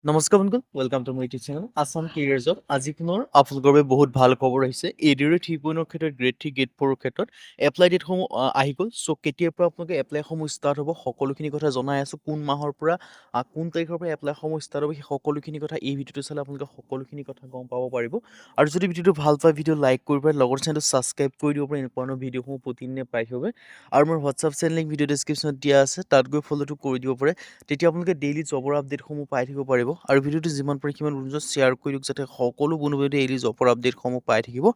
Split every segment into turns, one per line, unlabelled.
নমস্কাৰ বন্ধুগণ, welcome to my YouTube channel Assam career job. আজি পুনৰ আপোনালোকৰ বাবে বহুত ভাল খবৰ আহিছে। এডিআৰই 3.0 ক্ষেত্ৰত গ্ৰেড 3 গ্ৰেড 4 ক্ষেত্ৰত এপ্লাই ডেটসমূহ আহি গ'ল। চ' কেতিয়াৰ পৰা আপোনালোকে এপ্লাইসমূহ ষ্টাৰ্ট হ'ব সকলোখিনি কথা জনাই আছোঁ। কোন মাহৰ পৰা কোন তাৰিখৰ পৰা এপ্লাইসমূহ ষ্টাৰ্ট হ'ব সেই সকলোখিনি কথা এই ভিডিঅ'টো চালে আপোনালোকে সকলোখিনি কথা গম পাব পাৰিব। আৰু যদি ভিডিঅ'টো ভাল পায় ভিডিঅ' লাইক কৰিব পাৰে, লগৰ চেনেলটো ছাবস্ক্ৰাইব কৰি দিব পাৰে এনেকুৱা ধৰণৰ ভিডিঅ'সমূহ প্ৰতিদিনে পাই থাকিব। আৰু মোৰ হোৱাটছআপ চেনেল লিংক ভিডিঅ' ডেছক্ৰিপশ্যনত দিয়া আছে, তাত গৈ ফ'ল'টো কৰি দিব পাৰে। তেতিয়া আপোনালোকে ডেইলি জবৰ আপডেটসমূহ পাই থাকিব পাৰিব। আৰু ভিডিঅ'টো যিমান পাৰে সিমান বন্ধুজন শ্বেয়াৰ কৰি দিয়ক যাতে সকলো বন্ধুৱে ডেইলি জবৰ আপডেটসমূহ পাই থাকিব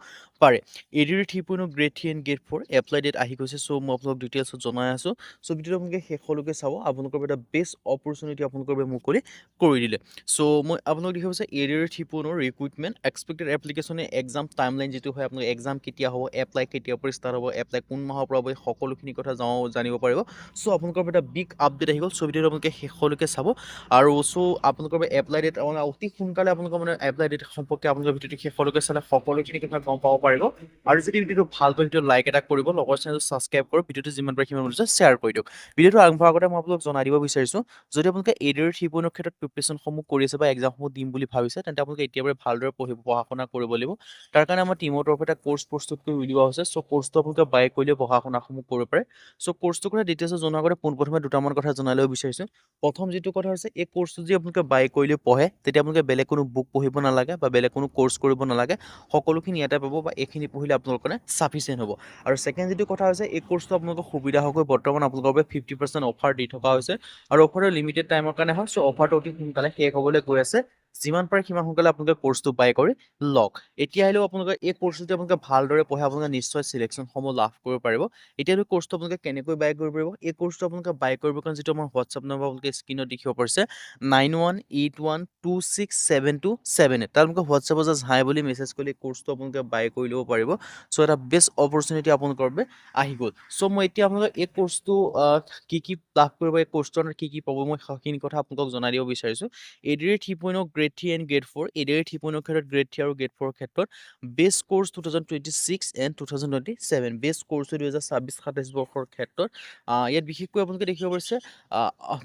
পাৰে। ADRE 3.0 grade 3 and grade 4 apply date আহি গৈছে। চ' মই আপোনালোক ডিটেইলছত জনাই আছোঁ। চ' ভিডিঅ'টো আপোনালোকে শেষলৈকে চাব। আপোনালোকৰ বাবে এটা বেষ্ট অপৰচুনিটি আপোনালোকৰ বাবে মুকলি কৰি দিলে। চ' মই আপোনালোক দেখিব পাইছে এডিআৰই 3.0 ৰিক্ৰুইটমেণ্ট এক্সপেক্টেড এপ্লিকেশ্যনে এক্সাম টাইমলাইন যিটো হয় আপোনালোকৰ এক্সাম কেতিয়া হ'ব, এপ্লাই কেতিয়াৰ পৰা ষ্টাৰ্ট হ'ব, এপ্লাই কোন মাহৰ পৰা হ'ব, এই সকলোখিনি কথা জানিব পাৰিব। চ' আপোনালোকৰ বাবে এটা বিগ আপডেট আহি গ'ল। চ' ভিডিঅ'টো আপোনালোকে শেষলৈকে চাব। আৰু চ' আপোনালোকৰ এপ্লাই ডেট অতি সোনকালে আপোনালোকৰ এপ্লাই ডেট সম্পৰ্কে আপোনালোকৰ ভিডিঅ'টো শেষলৈকে চালে সকলোখিনি কথা গম পাব পাৰিব। আৰু যদি ভিডিঅ'টো ভাল পায় ভিডিঅ'টো লাইক এটা কৰিব, লগৰ চেনেলটো ছাবস্ক্ৰাইব কৰক, ভিডিঅ'টো যিমান পাৰে সিমান বন্ধুৱে শ্বেয়াৰ কৰি দিয়ক। ভিডিঅ'টো আৰম্ভ আগতে মই আপোনালোক জনাই দিব বিচাৰিছোঁ, যদি আপোনালোকে এডিআৰই 3.0 ক্ষেত্ৰত প্ৰিপেৰেশ্যনসমূহ কৰি আছে বা এক্সামসমূহ দিম বুলি ভাবিছে, তেন্তে আপোনালোকে এতিয়াৰ পৰা ভালদৰে পঢ়া শুনা কৰিব লাগিব। তাৰ কাৰণে আমাৰ টিমৰ তৰফৰ এটা কোৰ্চ প্ৰস্তুত কৰি উলিওৱা হৈছে। চ' কোৰ্চটো আপোনালোকে বাই কৰিলে পঢ়া শুনাসমূহ কৰিব পাৰে। চ' কোৰ্চটোৰ কথা ডিটেইলছত জনাৰ আগতে পোনপ্ৰথমে দুটামান কথা জনাই ল'ব বিচাৰিছোঁ। প্ৰথম যিটো কথা হৈছে, এই কোৰ্চটো যদি আপোনালোকে বাই কৰিলে পঢ়ে, তেতিয়া আপোনালোকে বেলেগ কোনো বুক পঢ়িব নালাগে বা বেলেগ কোনো কোৰ্চ কৰিব নালাগে। সকলোখিনি ইয়াতে পাব বা এইখিনি পঢ়িলে আপোনালোকৰ কাৰণে ছাফিচিয়েণ্ট হ'ব। আৰু ছেকেণ্ড যিটো কথা হৈছে, এই কোৰ্চটো আপোনালোকৰ সুবিধা হোৱাকৈ বৰ্তমান আপোনালোকৰ বাবে 50% অফাৰ দি থকা হৈছে। আৰু অফাৰটো লিমিটেড টাইমৰ কাৰণে হয়। চ' অফাৰটো অতি সোনকালে শেষ হ'বলৈ গৈ আছে। যিমান পাৰে সিমান সোনকালে আপোনালোকে কোৰ্চটো বাই কৰি লওক। এতিয়া আহিলেও আপোনালোকে এই কোৰ্চটো যদি আপোনালোকে ভালদৰে পঢ়ে, আপোনালোকে নিশ্চয় চিলেকশ্যনসমূহ লাভ কৰিব পাৰিব। এতিয়াতো কোৰ্চটো আপোনালোকে কেনেকৈ বাই কৰিব পাৰিব? এই কোৰ্চটো আপোনালোকে বাই কৰিবৰ কাৰণে যিটো আমাৰ হোৱাটছআপ নম্বৰ আপোনালোকে স্ক্ৰীনত দেখিব পাৰিছে 9181267278, তাত আপোনালোকে হোৱাটছআপত জাষ্ট হাই বুলি মেছেজ কৰিলে কোৰ্চটো আপোনালোকে বাই কৰি ল'ব পাৰিব। চ' এটা বেষ্ট অপৰচুনিটি আপোনালোকৰ বাবে আহি গ'ল। চ' মই এতিয়া আপোনালোকক এই কোৰ্চটো কি লাভ কৰিব, এই কোৰ্চটোৰ কি পাব, মই সেইখিনি কথা আপোনালোকক জনাই দিব বিচাৰিছোঁ। ADRE 3.0 grade 3 and grade 4 ADRE 3.0 ক্ষেত্ৰত গ্ৰেড 3 আৰু গ্ৰেড 4 ক্ষেত্ৰত best course 2026 and 2027 best course 2026-27 বৰ্ষৰ ক্ষেত্ৰত ইয়াত বিশেষকৈ আপোনালোকে দেখিব পাৰিছে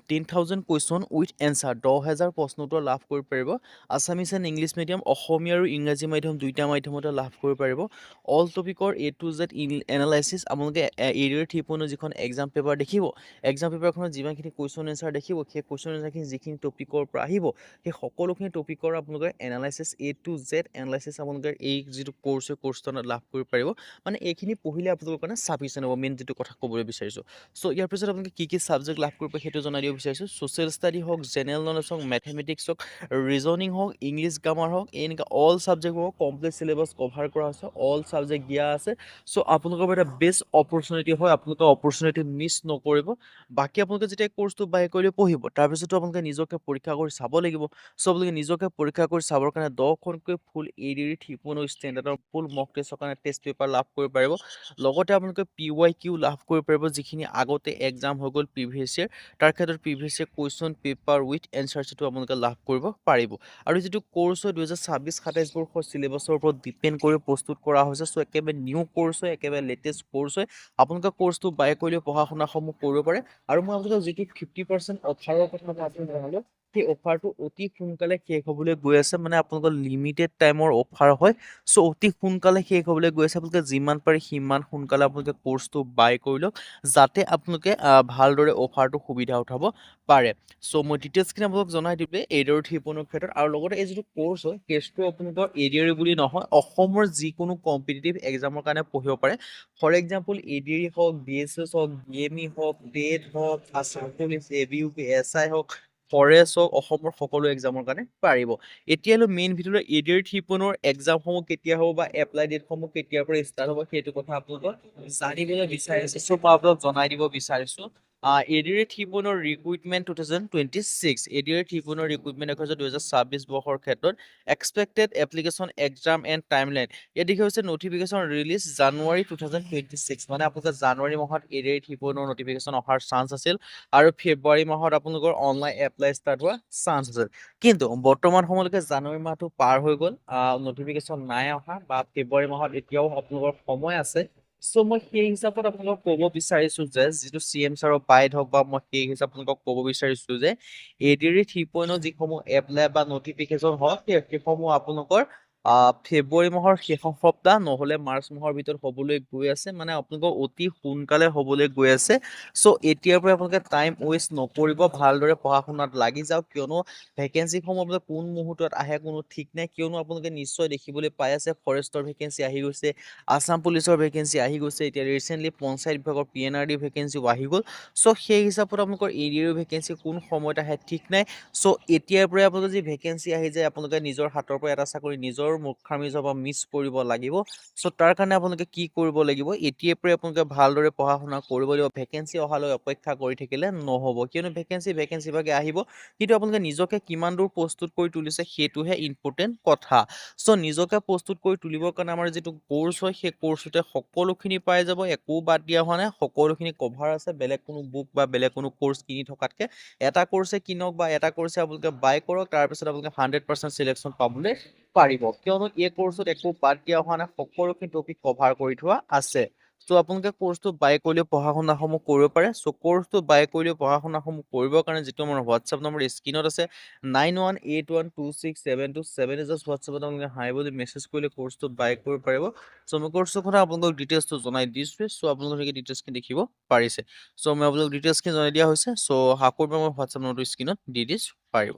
10,000 কুৱেশ্যন উইথ এনচাৰ, 10,000 প্ৰশ্ন উত্তৰ লাভ কৰিব পাৰিব। Assamese and English medium, Asomiya আৰু ইংৰাজী মাধ্যম দুইটা মাধ্যমতে লাভ কৰিব পাৰিব। অল টপিকৰ A to Z এনালাইচিছ আপোনালোকে এডিআৰই 3.0 যিখন এক্সাম পেপাৰ দেখিব, এক্সাম পেপাৰখনত যিমানখিনি কুৱেশ্যন এনচাৰ দেখিব, সেই কুৱেশ্যন এনচাৰখিনি যিখিনি টপিকৰ পৰা আহিব, সেই সকলোখিনি টপিকৰ আপোনালোকে analysis A to Z analysis আপোনালোকে এই যিটো কোৰ্চটো লাভ কৰিব পাৰিব। মানে এইখিনি পঢ়িলে আপোনালোকৰ কাৰণে ছাফিচিয়েণ্ট হ'ব, মেইন যিটো কথা ক'বলৈ বিচাৰিছোঁ। চ' ইয়াৰ পিছত আপোনালোকে কি ছাবজেক্ট লাভ কৰিব সেইটো জনাই দিব বিচাৰিছোঁ। ছ'চিয়েল ষ্টাডি হওক, জেনেৰেল নলেজ হওক, মেথমেটিক্স হওক, ৰিজনিং হওক, ইংলিছ গ্ৰামাৰ হওক, এনেকুৱা অল ছাবজেক্টবোৰ কমপ্লিট চিলেবাছ কভাৰ কৰা হৈছে, অল ছাবজেক্ট দিয়া আছে। চ' আপোনালোকৰ বাবে এটা বেষ্ট অপৰচুনিটি হয়, আপোনালোকে অপৰচুনিটি মিছ নকৰিব। বাকী আপোনালোকে যেতিয়া কোৰ্চটো বাই কৰি পঢ়িব, তাৰপিছতো আপোনালোকে নিজকে পৰীক্ষা কৰি চাব লাগিব। চ' আপোনালোকে নিজকে পৰীক্ষা কৰি চাবৰ কাৰণে 10খনকৈ ফুল এডিআৰই 3.0 ষ্টেণ্ডাৰ্ডৰ ফুল মক টেষ্টৰ কাৰণে টেষ্ট পেপাৰ লাভ কৰিব পাৰিব। লগতে আপোনালোকে PYQ লাভ কৰিব পাৰিব, যিখিনি আগতে এক্সাম হৈ গ'ল প্ৰিভিয়াছ ইয়েৰ, তাৰ ক্ষেত্ৰত previous year question paper with answer যিটো আপোনালোকে লাভ কৰিব পাৰিব। আৰু যিটো কোৰ্চ হয় 2026-27 বৰ্ষৰ চিলেবাছৰ ওপৰত ডিপেণ্ড কৰি প্ৰস্তুত কৰা হৈছে। চ' একেবাৰে নিউ কোৰ্চ হয়, একেবাৰে লেটেষ্ট কোৰ্চ হয়। আপোনালোকে কোৰ্চটো বাই কৰিলে পঢ়া শুনাসমূহ কৰিব পাৰে। আৰু মই আপোনালোকক যিটো 50% অফাৰৰ কথা মই আপোনালোকক জনালোঁ, সেই অফাৰটো অতি সোনকালে শেষ হ'বলৈ গৈ আছে। মানে আপোনালোকৰ লিমিটেড টাইমৰ অফাৰ হয়। চ' অতি সোনকালে শেষ হ'বলৈ গৈ আছে। আপোনালোকে যিমান পাৰে সিমান সোনকালে আপোনালোকে কোৰ্চটো বাই কৰি লওক, যাতে আপোনালোকে ভালদৰে অফাৰটো সুবিধা উঠাব পাৰে। চ' মই ডিটেইলছখিনি আপোনালোকক জনাই দিলোঁ এডিআৰই 3.0 ক্ষেত্ৰত। আৰু লগতে এই যিটো কোৰ্চ হয়, কেছটো আপোনালোকৰ এডিআৰই বুলি নহয়, অসমৰ যিকোনো কম্পিটিটিভ এক্সামৰ কাৰণে পঢ়িব পাৰে। ফৰ এক্সাম্পল এডিআৰই হওক, BSS হওক, DME হওক, টেট হওক, আছাম পুলিচ, ABUP, SI হওক, ফৰেষ্ট হওক, অসমৰ সকলো এক্সামৰ কাৰণে পাৰিব। এতিয়ালৈ মেইন ভিডিঅ'ৰ এডিআৰই 3.0 এক্সামসমূহ কেতিয়া হ'ব বা এপ্লাই ডেটসমূহ কেতিয়াৰ পৰা ষ্টাৰ্ট হ'ব সেইটো কথা আপোনালোকক জানিবলৈ বিচাৰিছে। চ' মই আপোনালোকক জনাই দিব বিচাৰিছোঁ এডিআৰই 3.0 ৰিক্ৰুইটমেণ্ট 2026 এডিআৰই 3.0 ৰিক্ৰুইটমেণ্ট 2026 বৰ্ষৰ ক্ষেত্ৰত expected application exam and timeline. ইয়াত দেখা হৈছে নটিফিকেশ্যন ৰিলিজ জানুৱাৰী 2026, মানে আপোনালোকে জানুৱাৰী মাহত এডিআৰই 3.0 নটিফিকেশ্যন অহাৰ চান্স আছিল। আৰু ফেব্ৰুৱাৰী মাহত আপোনালোকৰ অনলাইন এপ্লাই ষ্টাৰ্ট হোৱা চান্স আছিল। কিন্তু বৰ্তমান সময়লৈকে জানুৱাৰী মাহটো পাৰ হৈ গ'ল, নটিফিকেশ্যন নাই অহা, বা ফেব্ৰুৱাৰী মাহত এতিয়াও আপোনালোকৰ সময় আছে। চ' মই সেই হিচাপত আপোনালোকক ক'ব বিচাৰিছো যে যিটো CM ছাৰৰ বাইট হওক বা মই সেই হিচাপত আপোনালোকক ক'ব বিচাৰিছো যে ADR 3.0 যিসমূহ এপ্লাই বা নটিফিকেশ্যন হওক সেইসমূহ আপোনালোকৰ ফেব্ৰুৱাৰী মাহৰ শেষৰ সপ্তাহ নহ'লে মাৰ্চ মাহৰ ভিতৰত হ'বলৈ গৈ আছে, মানে আপোনালোকৰ অতি সোনকালে হ'বলৈ গৈ আছে। চ' এতিয়াৰ পৰা আপোনালোকে টাইম ৱেষ্ট নকৰিব, ভালদৰে পঢ়া শুনাত লাগি যাওক, কিয়নো ভেকেঞ্চিসমূহ আপোনালোকে কোন মুহূৰ্তত আহে কোনো ঠিক নাই, কিয়নো আপোনালোকে নিশ্চয় দেখিবলৈ পাই আছে ফৰেষ্টৰ ভেকেঞ্চি আহি গৈছে, আছাম পুলিচৰ ভেকেঞ্চি আহি গৈছে, এতিয়া ৰিচেণ্টলি পঞ্চায়ত বিভাগৰ PNRD ভেকেঞ্চিও আহি গ'ল। চ' সেই হিচাপত আপোনালোকৰ ADR ভেকেঞ্চি কোন সময়ত আহে ঠিক নাই। চ' এতিয়াৰ পৰাই আপোনালোকৰ যি ভেকেঞ্চি আহি যায় আপোনালোকে নিজৰ হাতৰ পৰা এটা চাকৰি নিজৰ মূৰ্খামি যাব মিছ কৰিব লাগিব। চ' তাৰ কাৰণে আপোনালোকে কি কৰিব লাগিব, এতিয়াৰ পৰাই আপোনালোকে ভালদৰে পঢ়া শুনা কৰিব লাগিব। ভেকেঞ্চি অহালৈ অপেক্ষা কৰি থাকিলে নহ'ব, কিয়নো ভেকেঞ্চি ভাগে আহিব, কিন্তু আপোনালোকে নিজকে কিমান দূৰ প্ৰস্তুত কৰি তুলিছে সেইটোহে ইম্পৰ্টেণ্ট কথা। চ' নিজকে প্ৰস্তুত কৰি তুলিবৰ কাৰণে আমাৰ যিটো কোৰ্চ হয় সেই কোৰ্চতে সকলোখিনি পাই যাব, একো বাদ দিয়া হোৱা নাই, সকলোখিনি কভাৰ আছে। বেলেগ কোনো বুক বা বেলেগ কোনো কোৰ্চ কিনি থকাতকে এটা কোৰ্চে কিনক বা এটা কোৰ্চে আপোনালোকে বাই কৰক, তাৰপিছত আপোনালোকে 100% চিলেকশ্যন পাবলৈ পাৰিব, কিয়নো এই কোৰ্চত একো বাদ দিয়া হোৱা নাই, সকলোখিনি টপিক কভাৰ কৰি থোৱা আছে। চ' আপোনালোকে কোৰ্চটো বাই কৰিলেও পঢ়া শুনাসমূহ কৰিব পাৰে। চ' কোৰ্চটো বাই কৰিলেও পঢ়া শুনাসমূহ কৰিবৰ কাৰণে যিটো আমাৰ হোৱাটছআপ নম্বৰ স্ক্ৰীনত আছে 9181267277, জাষ্ট হোৱাটছআপত আপোনালোকে হাই বুলি মেছেজ কৰিলে কোৰ্চটো বাই কৰিব পাৰিব। চ' মই কোৰ্চৰ কথা আপোনালোকক ডিটেইলছটো জনাই দিছোঁৱে। চ' আপোনালোকে ডিটেইলছখিনি দেখিব পাৰিছে। চ' মই আপোনালোকক ডিটেইলছখিনি জনাই দিয়া হৈছে। চ' আকৌ এবাৰ মই হোৱাটছআপ নম্বৰটো স্ক্ৰীনত দি দিছোঁ, পাৰিব।